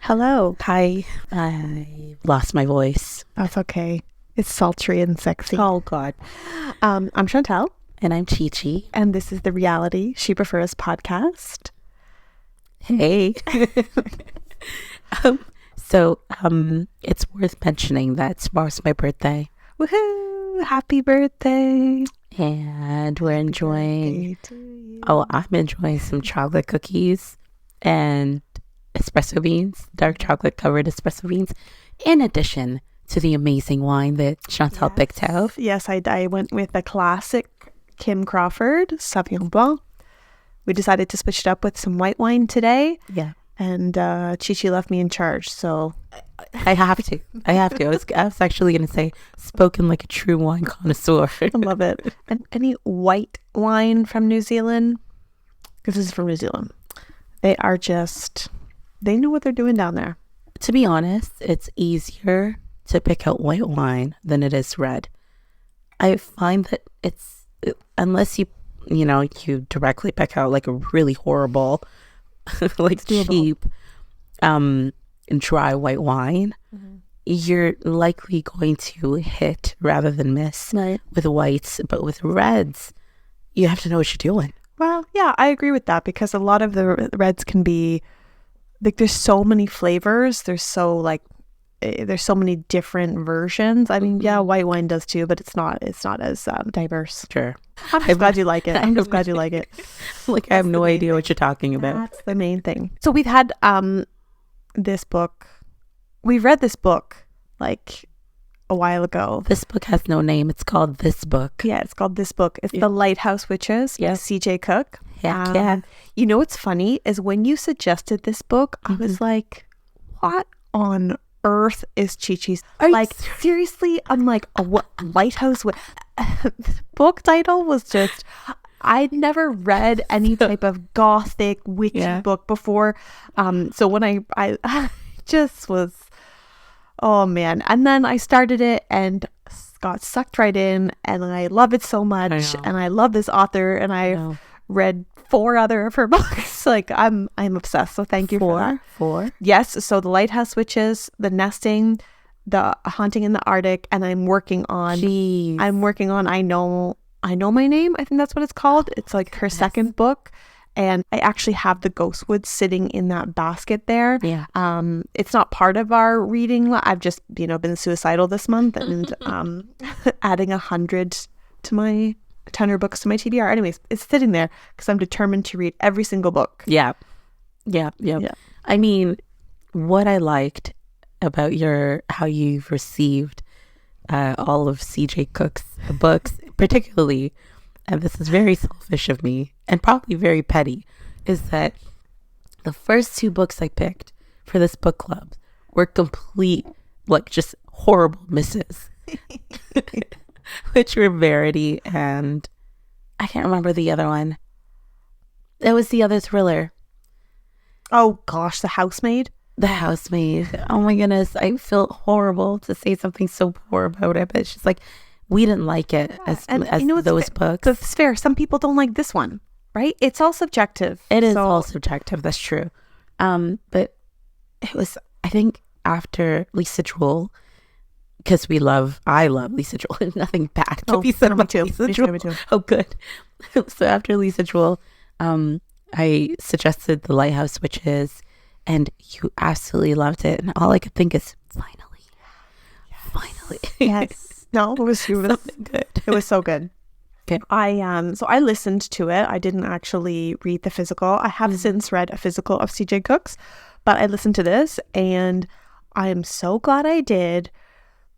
Hello. Hi. I lost my voice. That's okay. It's sultry and sexy. Oh, God. I'm Chantel, And I'm Chi-Chi. and this is the Reality She Prefers podcast. Hey. It's worth mentioning that tomorrow's my birthday. Woohoo! Happy birthday. And we're enjoying... Birthday to you. Oh, I'm enjoying some chocolate cookies and espresso beans, dark chocolate covered espresso beans, in addition to the amazing wine that Chantal picked out. Yes, I went with a classic Kim Crawford Sauvignon Blanc. We decided to switch it up with some white wine today, Yeah. and Chi-Chi left me in charge, so... I have to. I was actually going to say, spoken like a true wine connoisseur. I love it. And any white wine from New Zealand, because this is from New Zealand, they know what they're doing down there. To be honest, it's easier to pick out white wine than it is red. I find that unless you directly pick out like a really horrible, like cheap, dry white wine, you're likely going to hit rather than miss with whites. But with reds, you have to know what you're doing. Well, yeah, I agree with that, because a lot of the reds can be like, there's so many flavors. There's so many different versions. I mean, yeah, white wine does too, but it's not as diverse. Sure. I'm just glad you like it. I'm just glad you like it. Like, I have no idea what you're talking about. That's the main thing. So we've had this book. We read this book like a while ago. This book has no name. It's called This Book. Yeah, it's called This Book. It's The Lighthouse Witches by C.J. Cooke. Yeah. You know what's funny is when you suggested this book, I was like, what on earth is Chi-Chi's? Seriously? I'm like, what Lighthouse book title was just... I'd never read any type of gothic witchy book before. So when I just was, oh man. And then I started it and got sucked right in, and I love it so much. And I love this author, and I've read 4 other of her books. Like, I'm obsessed. So thank you for that. 4? Yes. So The Lighthouse Witches, The Nesting, The Haunting in the Arctic, and I'm working on I Know My Name. I think that's what it's called. It's like her second book. And I actually have the Ghostwood sitting in that basket there. Yeah. It's not part of our reading. I've just, been suicidal this month and adding 100 to my 100 books to my TBR. Anyways, it's sitting there because I'm determined to read every single book. Yeah. I mean, what I liked about how you've received all of C.J. Cooke's books, particularly, and this is very selfish of me and probably very petty, is that the first 2 books I picked for this book club were complete, like, just horrible misses, which were Verity and I can't remember the other one. It was the other thriller. Oh gosh, The Housemaid. The Housemaid. Oh my goodness. I feel horrible to say something so poor about it, but it's just like, we didn't like it as those books. That's fair. Some people don't like this one, right? It's all subjective. It is all subjective. That's true. But it was, I think, after Lisa Jewell, because I love Lisa Jewell. Nothing bad to be said about Lisa Jewell. Me too. Oh, good. So after Lisa Jewell, I suggested The Lighthouse Witches, and you absolutely loved it. And all I could think is, finally. Yes. No, it was good. It was so good. Okay. So I listened to it. I didn't actually read the physical. I have since read a physical of C.J. Cooke's, but I listened to this, and I am so glad I did,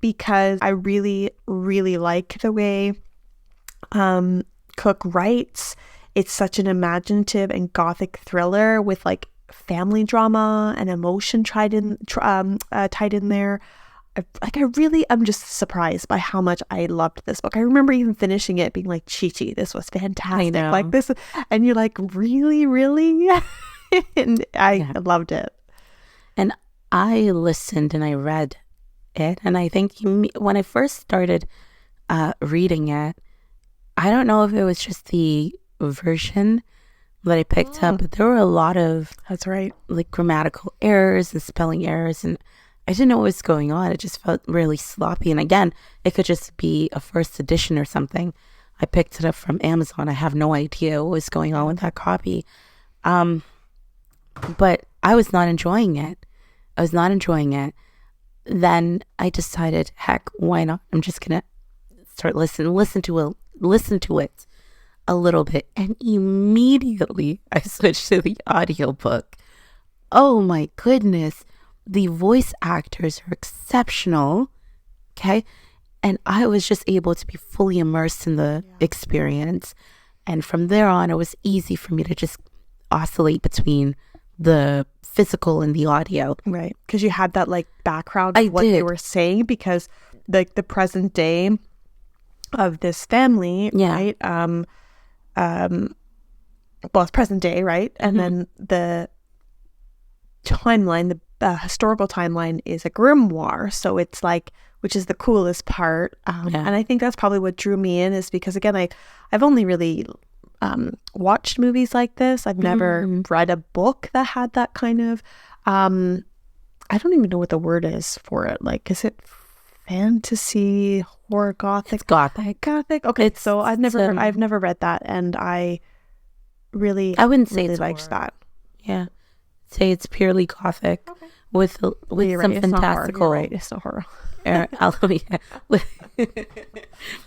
because I really, really like the way Cooke writes. It's such an imaginative and gothic thriller with like family drama and emotion tied in there. I'm just surprised by how much I loved this book. I remember even finishing it being like, Chi-Chi, this was fantastic. Like this, and you're like, really, really? And I loved it. And I listened and I read it, and I think when I first started reading it, I don't know if it was just the version that I picked up, but there were a lot of That's right. like grammatical errors and spelling errors, and I didn't know what was going on. It just felt really sloppy. And again, it could just be a first edition or something. I picked it up from Amazon. I have no idea what was going on with that copy. But I was not enjoying it. Then I decided, heck, why not? I'm just gonna start listen to it a little bit, and immediately I switched to the audiobook. Oh my goodness, the voice actors are exceptional. Okay, and I was just able to be fully immersed in the experience, and from there on, it was easy for me to just oscillate between the physical and the audio. Right, because you had that like background of what they were saying, because like the present day of this family, right? Well, it's present day, right? And then the timeline, the historical timeline, is a grimoire. So it's like, which is the coolest part. And I think that's probably what drew me in, is because again, I've only really watched movies like this. I've never read a book that had that kind of I don't even know what the word is for it. Like, is it fantasy, horror, gothic? It's gothic. Okay, so I've never read that, and I wouldn't say really it's liked horror. that. Yeah, say it's purely gothic with some fantastical. Right, it's not horror.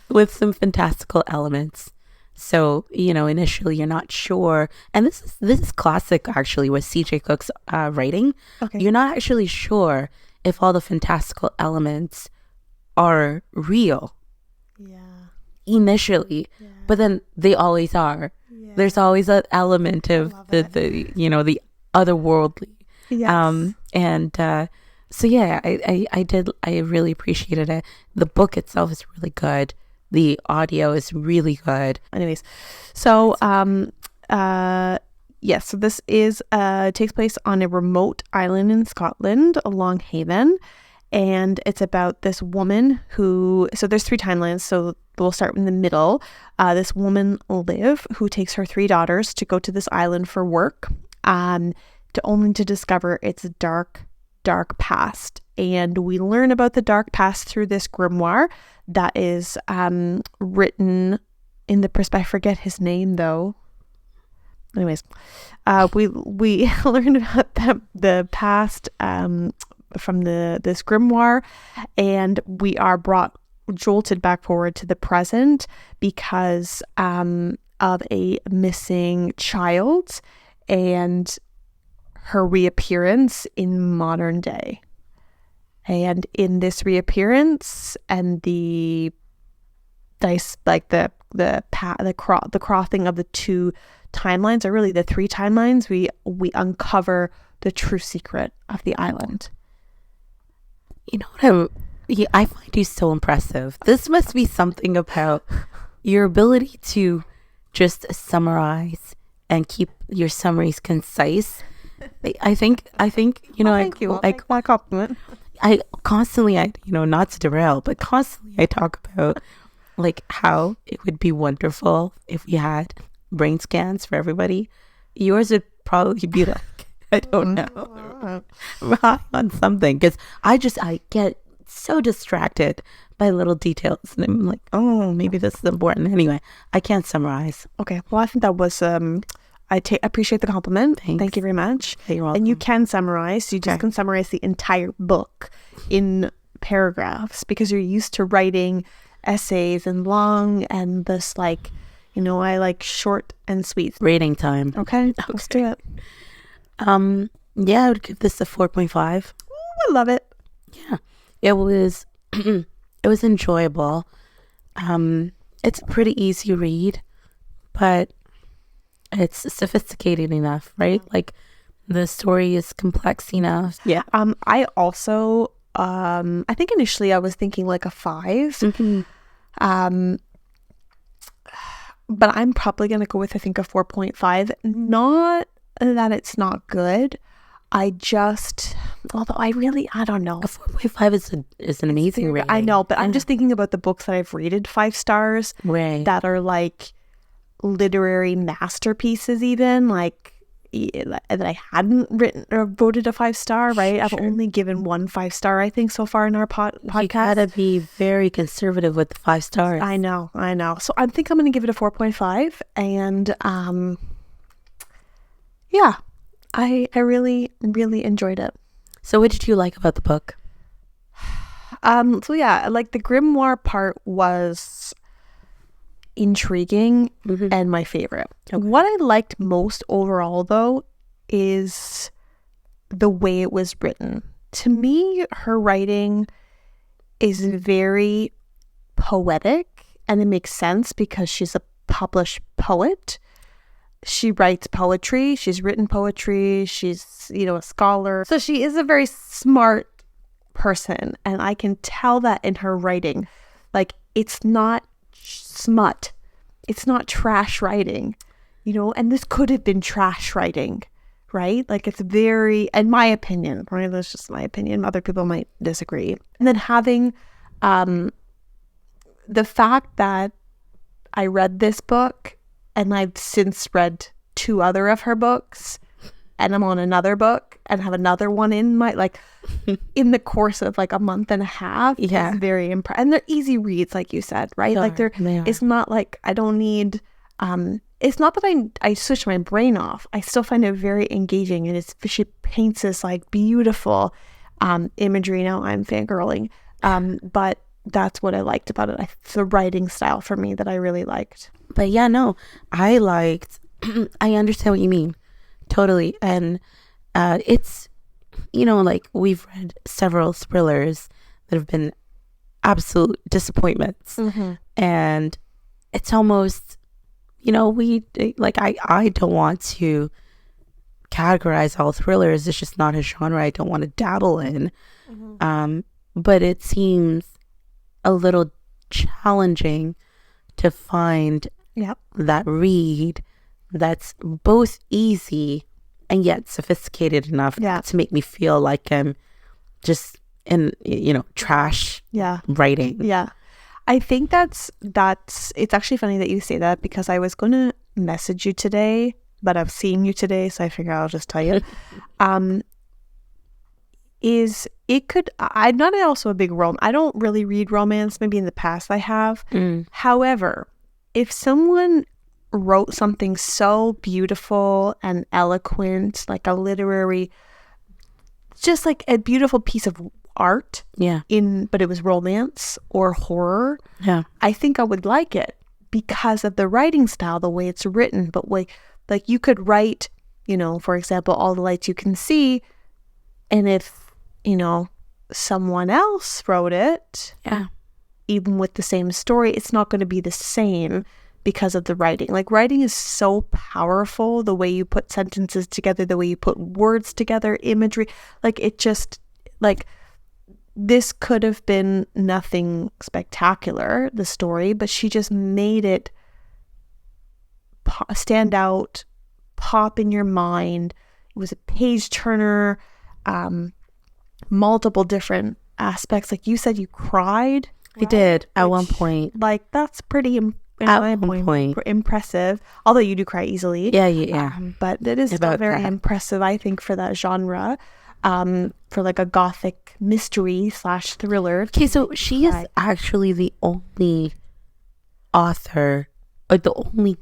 With some fantastical elements. So, initially you're not sure, and this is classic actually with C.J. Cooke's writing. Okay. You're not actually sure if all the fantastical elements are real. Yeah. Initially, but then they always are. Yeah. There's always an element of the the otherworldly. Yes. So yeah, I really appreciated it. The book itself is really good. The audio is really good. Anyways, so yes, so this is takes place on a remote island in Scotland, Long Haven, and it's about this woman who. So there's 3 timelines. So we'll start in the middle. This woman, Liv, who takes her 3 daughters to go to this island for work, only to discover its dark past. And we learn about the dark past through this grimoire that is written in the perspective. I forget his name though. Anyways, we learned about the past from this grimoire, and we are jolted back forward to the present because of a missing child and her reappearance in modern day. And in this reappearance and the crossing of the 2 timelines, or really the 3 timelines, we uncover the true secret of the island. You know what I find you so impressive. This must be something about your ability to just summarize and keep your summaries concise. I think thank you. Like my compliment. I constantly, not to derail, but constantly I talk about like how it would be wonderful if we had brain scans for everybody. Yours would probably be like, I don't know, on something, because I get so distracted by little details, and I'm like, oh, maybe this is important. Anyway, I can't summarize. Okay, well, I think that was I appreciate the compliment. Thanks. Thank you very much. You're welcome. And you can summarize. You just can summarize the entire book in paragraphs, because you're used to writing essays and long, and this I like short and sweet. Rating time. Okay. Let's do it. Yeah, I would give this a 4.5. Ooh, I love it. Yeah, it was it was enjoyable. It's a pretty easy read, but it's sophisticated enough, right? Like, the story is complex enough. Yeah. I also I think initially I was thinking like a 5. But I'm probably gonna go with, I think, a 4.5. Not that it's not good. Although I don't know. A 4.5 is an amazing rating. I know, but I'm just thinking about the books that I've rated 5 stars, right, that are like literary masterpieces even, like that I hadn't written or voted a 5-star, right? I've only given 1 5-star, I think, so far in our podcast. You gotta be very conservative with the 5 stars. I know. So I think I'm going to give it a 4.5. And yeah, I really, really enjoyed it. So what did you like about the book? So yeah, like the grimoire part was intriguing and my favorite. Okay. What I liked most overall though is the way it was written. To me, her writing is very poetic, and it makes sense because she's a published poet. She writes poetry, she's written poetry, she's, a scholar. So she is a very smart person, and I can tell that in her writing. Like, it's not smut, it's not trash writing, and this could have been trash writing, right? Like, it's very, in my opinion, right? That's just my opinion. Other people might disagree. And then having the fact that I read this book and I've since read 2 other of her books, and I'm on another book and have another one in my, like, in the course of like a month and a half. Yeah. It's very impressive. And they're easy reads, like you said, right? Like it's not like I don't need, it's not that I switch my brain off. I still find it very engaging, and she paints this like beautiful imagery. Now I'm fangirling. But that's what I liked about it. The writing style for me that I really liked. But yeah, no, I liked, I understand what you mean. Totally. And it's, like we've read several thrillers that have been absolute disappointments. And it's almost, we, like, I don't want to categorize all thrillers. It's just not a genre I don't want to dabble in. But it seems a little challenging to find that read that's both easy and yet sophisticated enough to make me feel like I'm just in, trash writing. Yeah. I think that's it's actually funny that you say that, because I was going to message you today, but I've seen you today, so I figure I'll just tell you. I'm not also a big I don't really read romance. Maybe in the past I have. However, if someone wrote something so beautiful and eloquent, like a literary, just like a beautiful piece of art, but it was romance or horror, I think I would like it because of the writing style, the way it's written. But like you could write, for example, All the Lights You Can See, and if someone else wrote it, even with the same story, it's not going to be the same because of the writing. Like, writing is so powerful, the way you put sentences together, the way you put words together, imagery. Like, it just, like, this could have been nothing spectacular, the story, but she just made it stand out, pop in your mind. It was a page turner, multiple different aspects. Like you said, you cried. I did at one point. Like, that's pretty impressive. Although you do cry easily. Yeah. But it is still very impressive, I think, for that genre. For like a gothic mystery / thriller. Okay, so she is actually the only author, or the only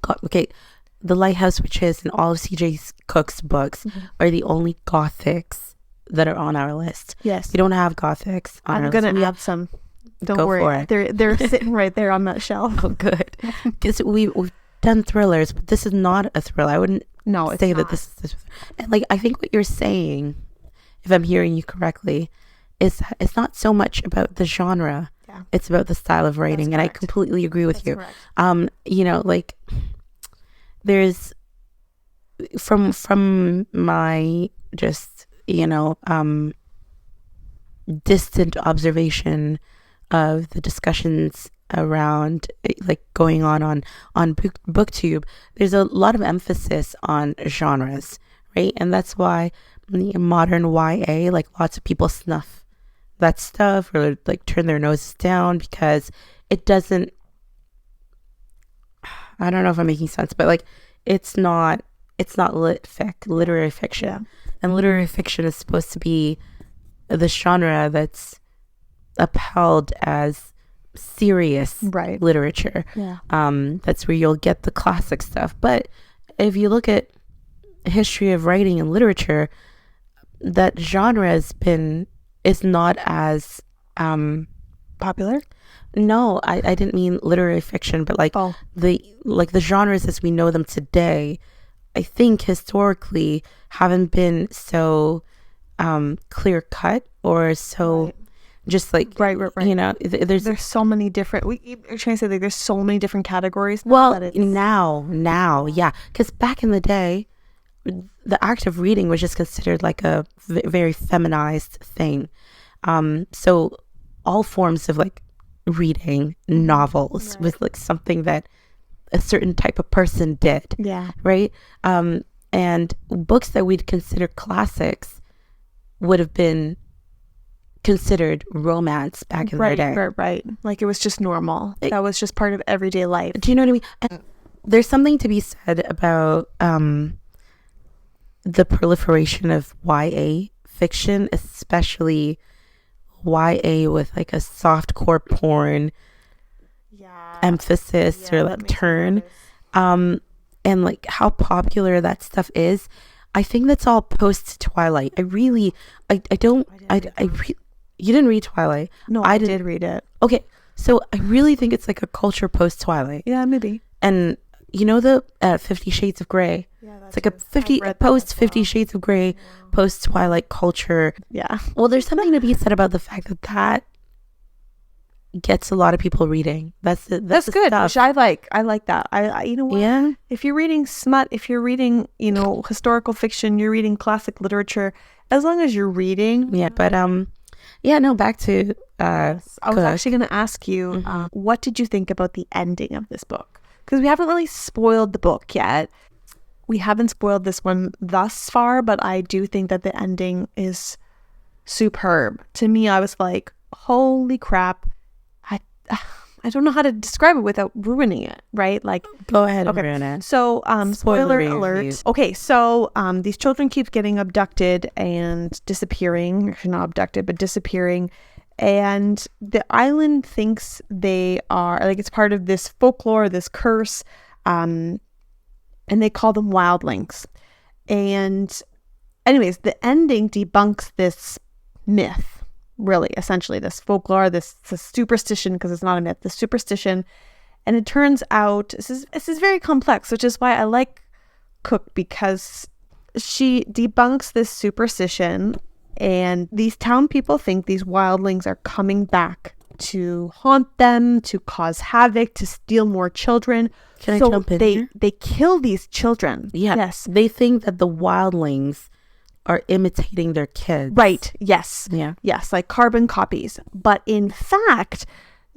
the Lighthouse Witches and all of C.J. Cooke's books are the only gothics that are on our list. Yes. We don't have gothics on our list. I'm gonna add some. Don't worry. They're sitting right there on that shelf. Oh, good. Because we've done thrillers, but this is not a thriller. I wouldn't say that this is. And like, I think what you're saying, if I'm hearing you correctly, is that it's not so much about the genre. Yeah. It's about the style of writing, and I completely agree with you. Correct. Like, there's from my just distant observation of the discussions around, like, going on booktube, there's a lot of emphasis on genres, right? And that's why modern YA, like, lots of people snuff that stuff or like turn their noses down because it doesn't, I don't know if I'm making sense, but like it's not literary fiction. Yeah. And literary fiction is supposed to be the genre that's upheld as serious literature. Yeah. That's where you'll get the classic stuff. But if you look at history of writing and literature, that genre is not as popular. No, I didn't mean literary fiction, but like the genres as we know them today, I think historically haven't been so clear cut or so just like right. You know, there's so many different. You're trying to say like there's so many different categories. Well, now, yeah, because back in the day, the act of reading was just considered like a very feminized thing. So all forms of like reading novels was like something that a certain type of person did. Yeah. Right. And books that we'd consider classics would have been considered romance back in the day. Right. Like it was just normal. That was just part of everyday life. Do you know what I mean? And there's something to be said about the proliferation of YA fiction, especially YA with like a softcore porn emphasis or like turn. And like how popular that stuff is. I think that's all post Twilight. You didn't read Twilight? No, I did read it. Okay, so I really think it's like a culture post Twilight. Yeah, maybe. And you know the 50 Shades of Grey? Yeah, it's like a post 50 Shades of Grey, post Twilight culture. Yeah. Well, there's something to be said about the fact that gets a lot of people reading. That's good. Stuff. Which I like that. I you know what? Yeah. If you're reading smut, if you're reading, you know, historical fiction, you're reading classic literature, as long as you're reading. Yeah, but back to I was actually going to ask you, what did you think about the ending of this book? Because we haven't really spoiled the book yet. We haven't spoiled this one thus far, but I do think that the ending is superb. To me, I was like, holy crap. I don't know how to describe it without ruining it, right? Like, go ahead and ruin it. So, spoiler alert. Okay, so these children keep getting abducted and disappearing. Actually, not abducted, but disappearing. And the island thinks they are, like, it's part of this folklore, this curse, and they call them wildlings. And anyways, the ending debunks this myth. Really, essentially, this folklore, this superstition, because it's not a myth, the superstition. And it turns out, this is very complex, which is why I like Cooke, because she debunks this superstition, and these town people think these wildlings are coming back to haunt them, to cause havoc, to steal more children. Can I jump in here? They kill these children. Yeah. Yes. They think that the wildlings are imitating their kids. Right. Yes. Yeah. Yes, like carbon copies. But in fact,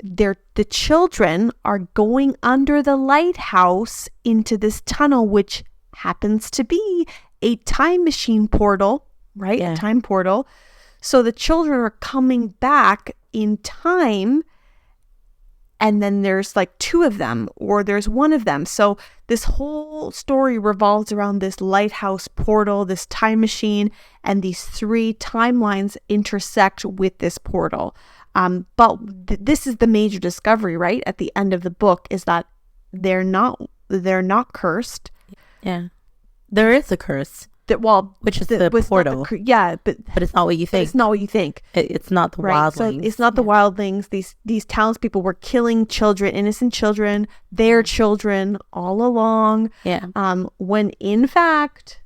the children are going under the lighthouse into this tunnel, which happens to be a time machine portal, right? Yeah. A time portal. So the children are coming back in time, and then there's like two of them, or there's one of them. So this whole story revolves around this lighthouse portal, this time machine, and these three timelines intersect with this portal. But this is the major discovery, right? At the end of the book, is that they're not cursed. Yeah, there is a curse. Which is the portal. But it's not what you think. It's not what you think. It's not the wildlings. So it's not the wildlings. These townspeople were killing children, innocent children, their children all along. Yeah. When in fact,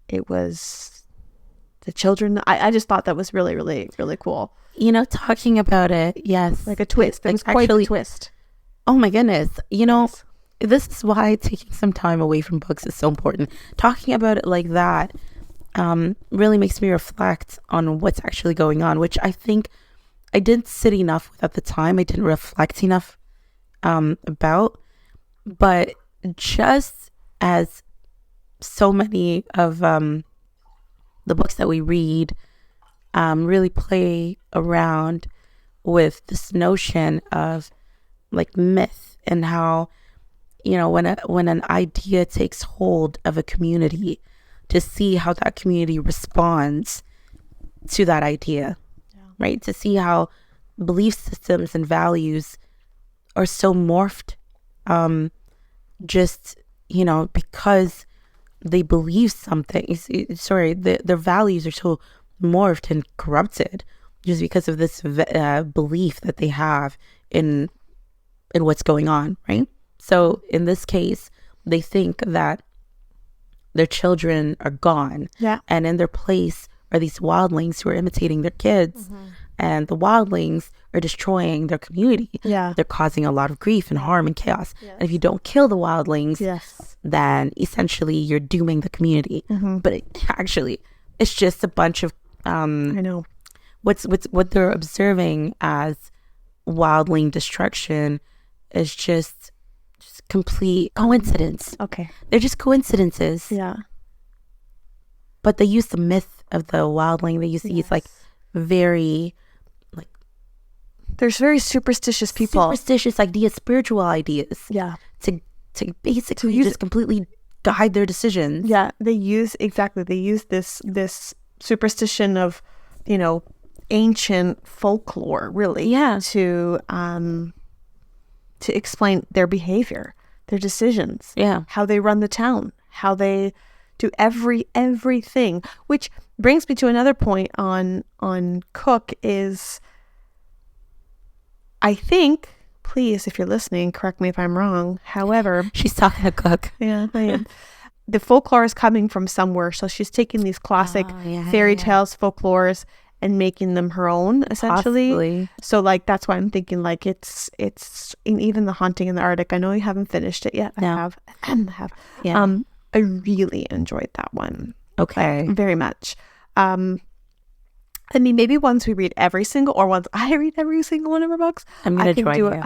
it was the children. I just thought that was really, really, really cool. You know, talking about it, yes, like a twist. It was quite a twist. Oh my goodness! You know. Yes. This is why taking some time away from books is so important. Talking about it like that really makes me reflect on what's actually going on, which I think I didn't sit enough with at the time. I didn't reflect enough about. But just as so many of the books that we read really play around with this notion of like myth and how when an idea takes hold of a community, to see how that community responds to that idea, right? To see how belief systems and values are so morphed, just, because they believe something. Sorry, their values are so morphed and corrupted just because of this belief that they have in what's going on, right? So in this case, they think that their children are gone, and in their place are these wildlings who are imitating their kids, and the wildlings are destroying their community. They're causing a lot of grief and harm and chaos. And if you don't kill the wildlings, then essentially you're dooming the community. But it's just a bunch of I know what they're observing as wildling destruction is just complete coincidence. Okay. They're just coincidences. Yeah. But they use the myth of the wildling. They use these very there's very superstitious people. Superstitious ideas, spiritual ideas. Yeah. To basically just completely guide their decisions. Yeah. They use this superstition of, ancient folklore, really. Yeah. To explain their behavior, their decisions, how they run the town, how they do everything. Which brings me to another point on Cooke is, I think, please, if you're listening, correct me if I'm wrong. However, she's talking to Cooke. Yeah, I am. The folklore is coming from somewhere, so she's taking these classic fairy tales, folklores, and making them her own, essentially. Possibly. So that's why I'm thinking it's in even The Haunting in the Arctic. I know you haven't finished it yet. No. I have. Yeah. I really enjoyed that one. Okay. Very much. Maybe once we read every single, or once I read every single one of her books, I'm gonna join you.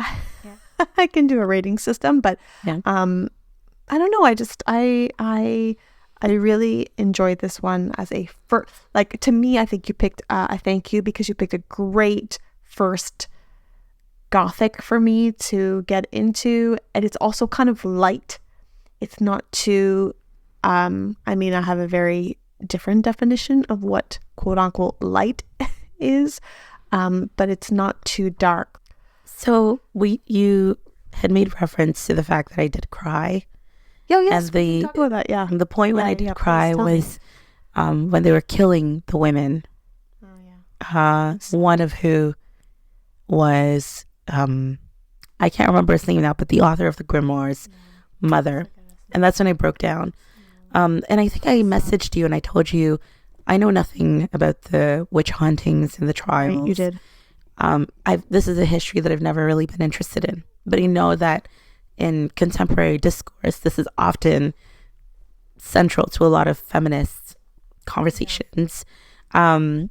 I can do a rating system, but I don't know. I really enjoyed this one as a first. To me, I think you picked. I thank you because you picked a great first gothic for me to get into, and it's also kind of light. It's not too. I have a very different definition of what quote unquote light is, but it's not too dark. So you had made reference to the fact that I did cry. Oh, yes, and the talk about that, the point when I did cry was when they were killing the women. One of who was I can't remember his name now, but the author of the grimoire's mother. And that's when I broke down. And I think I messaged you and I told you I know nothing about the witch hauntings and the trials. You did. This is a history that I've never really been interested in, but I know that in contemporary discourse, this is often central to a lot of feminist conversations. So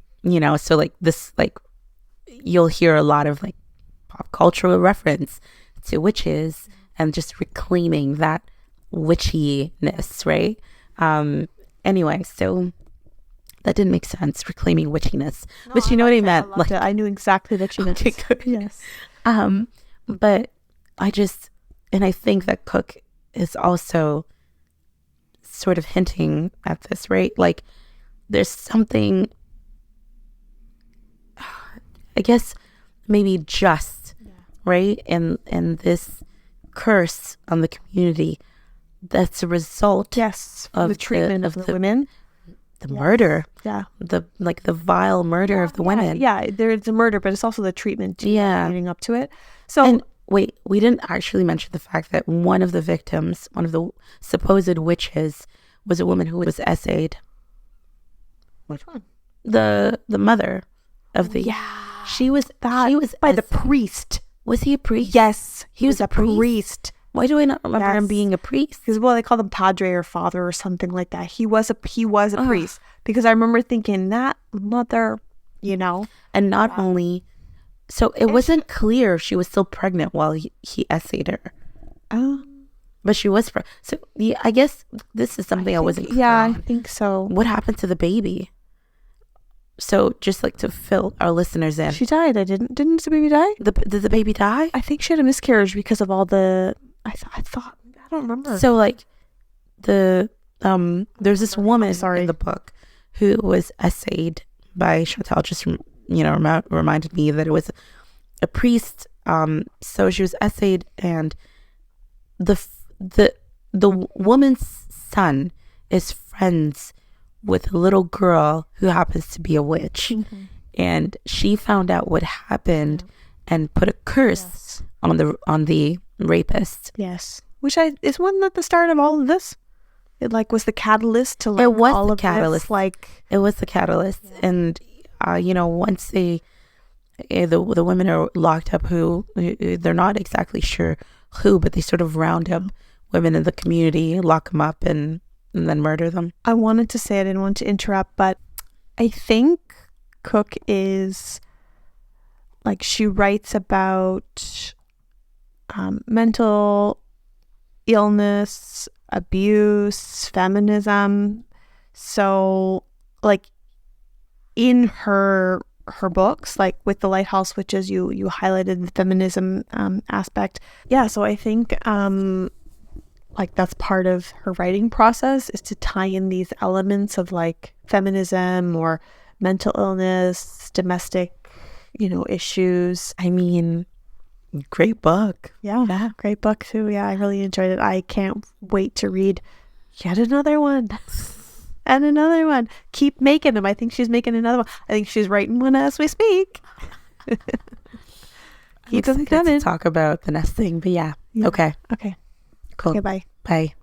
you'll hear a lot of pop cultural reference to witches and just reclaiming that witchiness, right? Anyway, so that didn't make sense, reclaiming witchiness. No, but you know what I meant? I knew exactly what you meant. Okay, good. Yes. But I think that Cooke is also sort of hinting at this, right? There's something, I guess, maybe just, right? And this curse on the community that's a result of the treatment of the women. The murder. Yeah. The vile murder of the women. Yeah, there's a murder, but it's also the treatment leading up to it. So and wait, we didn't actually mention the fact that one of the victims, one of the supposed witches, was a woman who was essayed. Which one? The mother of the She was by the priest. Was he a priest? Yes, he was a priest. Why do I not remember him being a priest? Because they call him padre or father or something like that. He was a priest, because I remember thinking that mother, and not only, so it wasn't clear if she was still pregnant while he essayed her. But she was so I guess this is something I wasn't clear on. I think so. What happened to the baby? So just to fill our listeners in, she died. Didn't the baby die? Did the baby die? I think she had a miscarriage because of all the. I don't remember. So like there's this woman in the book who was essayed by Chantal. Just reminded me that it was a priest. So she was essayed, and the woman's son is friends with a little girl who happens to be a witch, and she found out what happened and put a curse on the rapist. Yes, which wasn't at the start of all of this. It like was the catalyst to like it was all the of catalyst. This, like it was the catalyst, and once the women are locked up, who they're not exactly sure who, but they sort of round up women in the community, lock them up, and then murder them. I wanted to say, I didn't want to interrupt, but I think Cooke is like, she writes about mental illness, abuse, feminism. So like in her books, like with the Lighthouse Witches, you highlighted the feminism aspect. Yeah, so I think like that's part of her writing process, is to tie in these elements of like feminism or mental illness, domestic, issues. I mean, great book. Yeah, great book too. Yeah, I really enjoyed it. I can't wait to read yet another one. And another one. Keep making them. I think she's making another one. I think she's writing one as we speak. Keep them coming. Talk about the next thing, but yeah. Okay. Okay. Cool. Okay, bye. Bye.